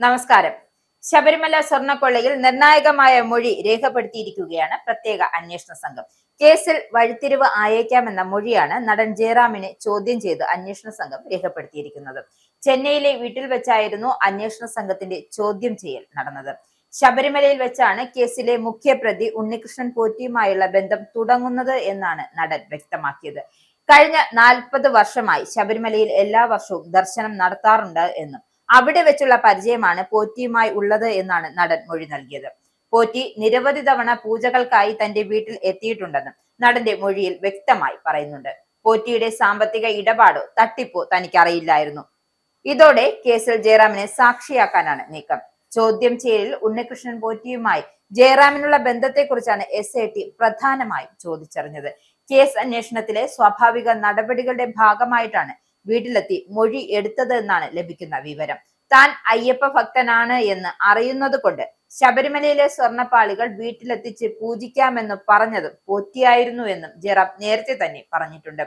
നമസ്കാരം. ശബരിമല സ്വർണ്ണക്കൊള്ളയിൽ നിർണായകമായ മൊഴി രേഖപ്പെടുത്തിയിരിക്കുകയാണ് പ്രത്യേക അന്വേഷണ സംഘം. കേസിൽ വഴിത്തിരിവ് ആയേക്കാമെന്ന മൊഴിയാണ് നടൻ ജയറാമിനെ ചോദ്യം ചെയ്ത് അന്വേഷണ സംഘം രേഖപ്പെടുത്തിയിരിക്കുന്നത്. ചെന്നൈയിലെ വീട്ടിൽ വെച്ചായിരുന്നു അന്വേഷണ സംഘത്തിന്റെ ചോദ്യം ചെയ്യൽ നടന്നത്. ശബരിമലയിൽ വെച്ചാണ് കേസിലെ മുഖ്യപ്രതി ഉണ്ണികൃഷ്ണൻ പോറ്റിയുമായുള്ള ബന്ധം തുടങ്ങുന്നത് എന്നാണ് നടൻ വ്യക്തമാക്കിയത്. കഴിഞ്ഞ 40 വർഷമായി ശബരിമലയിൽ എല്ലാ വർഷവും ദർശനം നടത്താറുണ്ട് എന്നും അവിടെ വെച്ചുള്ള പരിചയമാണ് പോറ്റിയുമായി ഉള്ളത് എന്നാണ് നടൻ മൊഴി നൽകിയത്. പോറ്റി നിരവധി തവണ പൂജകൾക്കായി തന്റെ വീട്ടിൽ എത്തിയിട്ടുണ്ടെന്നും നടന്റെ മൊഴിയിൽ വ്യക്തമായി പറയുന്നുണ്ട്. പോറ്റിയുടെ സാമ്പത്തിക ഇടപാടോ തട്ടിപ്പോ തനിക്കറിയില്ലായിരുന്നു. ഇതോടെ കേസിൽ ജയറാമിനെ സാക്ഷിയാക്കാനാണ് നീക്കം. ചോദ്യം ചെയ്യലിൽ ഉണ്ണികൃഷ്ണൻ പോറ്റിയുമായി ജയറാമിനുള്ള ബന്ധത്തെക്കുറിച്ചാണ് SIT പ്രധാനമായും ചോദിച്ചറിഞ്ഞത്. കേസ് അന്വേഷണത്തിലെ സ്വാഭാവിക നടപടികളുടെ ഭാഗമായിട്ടാണ് വീട്ടിലെത്തി മൊഴി എടുത്തത് എന്നാണ് ലഭിക്കുന്ന വിവരം. താൻ അയ്യപ്പ ഭക്തനാണ് എന്ന് അറിയുന്നത് കൊണ്ട് ശബരിമലയിലെ സ്വർണ്ണപ്പാളികൾ വീട്ടിലെത്തിച്ച് പൂജിക്കാമെന്ന് പറഞ്ഞതും പോറ്റിയായിരുന്നു എന്നും ജയറാം നേരത്തെ തന്നെ പറഞ്ഞിട്ടുണ്ട്.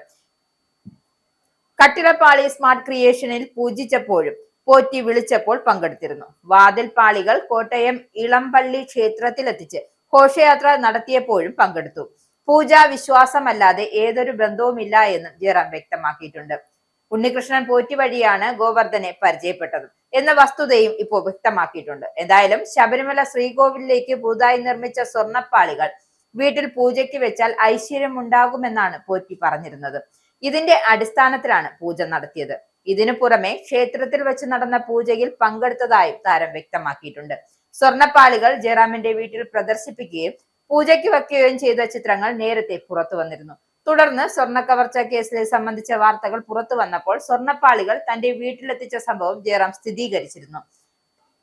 കട്ടിളപ്പാളി സ്മാർട്ട് ക്രിയേഷനിൽ പൂജിച്ചപ്പോഴും പോറ്റി വിളിച്ചപ്പോൾ പങ്കെടുത്തിരുന്നു. വാതിൽ പാളികൾ കോട്ടയം ഇളംപള്ളി ക്ഷേത്രത്തിലെത്തിച്ച് ഘോഷയാത്ര നടത്തിയപ്പോഴും പങ്കെടുത്തു. പൂജാ വിശ്വാസമല്ലാതെ ഏതൊരു ബന്ധവുമില്ല എന്നും ജയറാം വ്യക്തമാക്കിയിട്ടുണ്ട്. ഉണ്ണികൃഷ്ണൻ പോറ്റി വഴിയാണ് ഗോവർദ്ധനെ പരിചയപ്പെട്ടത് എന്ന വസ്തുതയും ഇപ്പോൾ വ്യക്തമാക്കിയിട്ടുണ്ട്. എന്തായാലും ശബരിമല ശ്രീകോവിലേക്ക് പുതുതായി നിർമ്മിച്ച സ്വർണ്ണപ്പാളികൾ വീട്ടിൽ പൂജയ്ക്ക് വെച്ചാൽ ഐശ്വര്യം ഉണ്ടാകുമെന്നാണ് പോറ്റി പറഞ്ഞിരുന്നത്. ഇതിന്റെ അടിസ്ഥാനത്തിലാണ് പൂജ നടത്തിയത്. ഇതിനു പുറമെ ക്ഷേത്രത്തിൽ വെച്ച് നടന്ന പൂജയിൽ പങ്കെടുത്തതായും താരം വ്യക്തമാക്കിയിട്ടുണ്ട്. സ്വർണ്ണപ്പാളികൾ ജയറാമിന്റെ വീട്ടിൽ പ്രദർശിപ്പിക്കുകയും പൂജയ്ക്ക് വെക്കുകയും ചെയ്ത ചിത്രങ്ങൾ നേരത്തെ പുറത്തു വന്നിരുന്നു. തുടർന്ന് സ്വർണ്ണ കവർച്ച കേസിലെ സംബന്ധിച്ച വാർത്തകൾ പുറത്തു വന്നപ്പോൾ സ്വർണ്ണപ്പാളികൾ തന്റെ വീട്ടിലെത്തിച്ച സംഭവം ജയറാം സ്ഥിരീകരിച്ചിരുന്നു.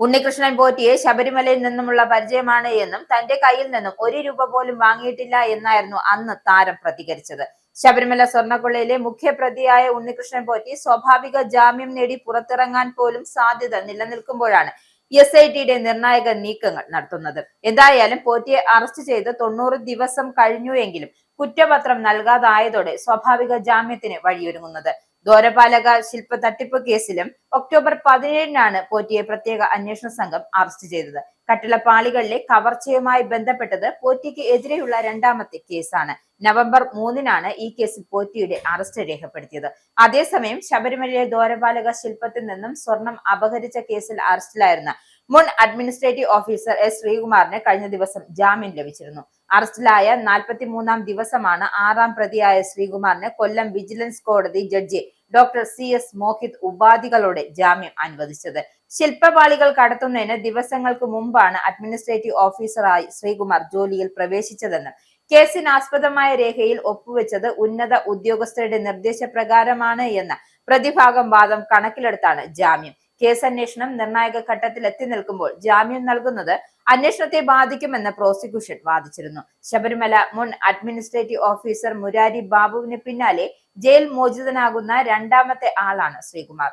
ഉണ്ണികൃഷ്ണൻ പോറ്റിയെ ശബരിമലയിൽ നിന്നുമുള്ള പരിചയമാണ് എന്നും തന്റെ കയ്യിൽ നിന്നും 1 രൂപ പോലും വാങ്ങിയിട്ടില്ല എന്നായിരുന്നു അന്ന് താരം പ്രതികരിച്ചത്. ശബരിമല സ്വർണ്ണക്കൊള്ളയിലെ മുഖ്യപ്രതിയായ ഉണ്ണികൃഷ്ണൻ പോറ്റി സ്വാഭാവിക ജാമ്യം നേടി പുറത്തിറങ്ങാൻ പോലും സാധ്യത നിലനിൽക്കുമ്പോഴാണ് SITയുടെ നിർണായക നീക്കങ്ങൾ നടത്തുന്നത്. എന്തായാലും പോറ്റിയെ അറസ്റ്റ് ചെയ്ത് 90 ദിവസം കഴിഞ്ഞുവെങ്കിലും കുറ്റപത്രം നൽകാതായതോടെ സ്വാഭാവിക ജാമ്യത്തിന് വഴിയൊരുങ്ങുന്നത്. ദ്വാരപാലക ശില്പ തട്ടിപ്പ് കേസിലും ഒക്ടോബർ 17-നാണ് പോറ്റിയെ പ്രത്യേക അന്വേഷണ സംഘം അറസ്റ്റ് ചെയ്തത്. കട്ടിളപ്പാളികളിലെ കവർച്ചയുമായി ബന്ധപ്പെട്ടത് പോറ്റിക്ക് എതിരെയുള്ള 2ാമത്തെ കേസാണ്. നവംബർ 3-നാണ് ഈ കേസിൽ പോറ്റിയുടെ അറസ്റ്റ് രേഖപ്പെടുത്തിയത്. അതേസമയം ശബരിമലയിലെ ദ്വാരപാലക ശില്പത്തിൽ നിന്നും സ്വർണം അപഹരിച്ച കേസിൽ അറസ്റ്റിലായിരുന്ന മുൻ അഡ്മിനിസ്ട്രേറ്റീവ് ഓഫീസർ S ശ്രീകുമാറിന് കഴിഞ്ഞ ദിവസം ജാമ്യം ലഭിച്ചിരുന്നു. അറസ്റ്റിലായ 43-ാം ദിവസമാണ് 6ാം പ്രതിയായ ശ്രീകുമാറിന് കൊല്ലം വിജിലൻസ് കോടതി ജഡ്ജി ഡോക്ടർ CS മോഹിത് ഉപാധികളോടെ ജാമ്യം അനുവദിച്ചത്. ശില്പപാളികൾ കടത്തുന്നതിന് ദിവസങ്ങൾക്ക് മുമ്പാണ് അഡ്മിനിസ്ട്രേറ്റീവ് ഓഫീസറായി ശ്രീകുമാർ ജോലിയിൽ പ്രവേശിച്ചതെന്ന് കേസിനാസ്പദമായ രേഖയിൽ ഒപ്പുവെച്ചത് ഉന്നത ഉദ്യോഗസ്ഥരുടെ നിർദ്ദേശപ്രകാരമാണ് എന്ന പ്രതിഭാഗം വാദം കണക്കിലെടുത്താണ് ജാമ്യം. കേസന്വേഷണം നിർണായക ഘട്ടത്തിൽ എത്തി നിൽക്കുമ്പോൾ ജാമ്യം നൽകുന്നത് അന്വേഷണത്തെ ബാധിക്കുമെന്ന് പ്രോസിക്യൂഷൻ വാദിച്ചിരുന്നു. ശബരിമല മുൻ അഡ്മിനിസ്ട്രേറ്റീവ് ഓഫീസർ മുരാരി ബാബുവിന് പിന്നാലെ ജയിൽ മോചിതനാകുന്ന 2ാമത്തെ ആളാണ് ശ്രീകുമാർ.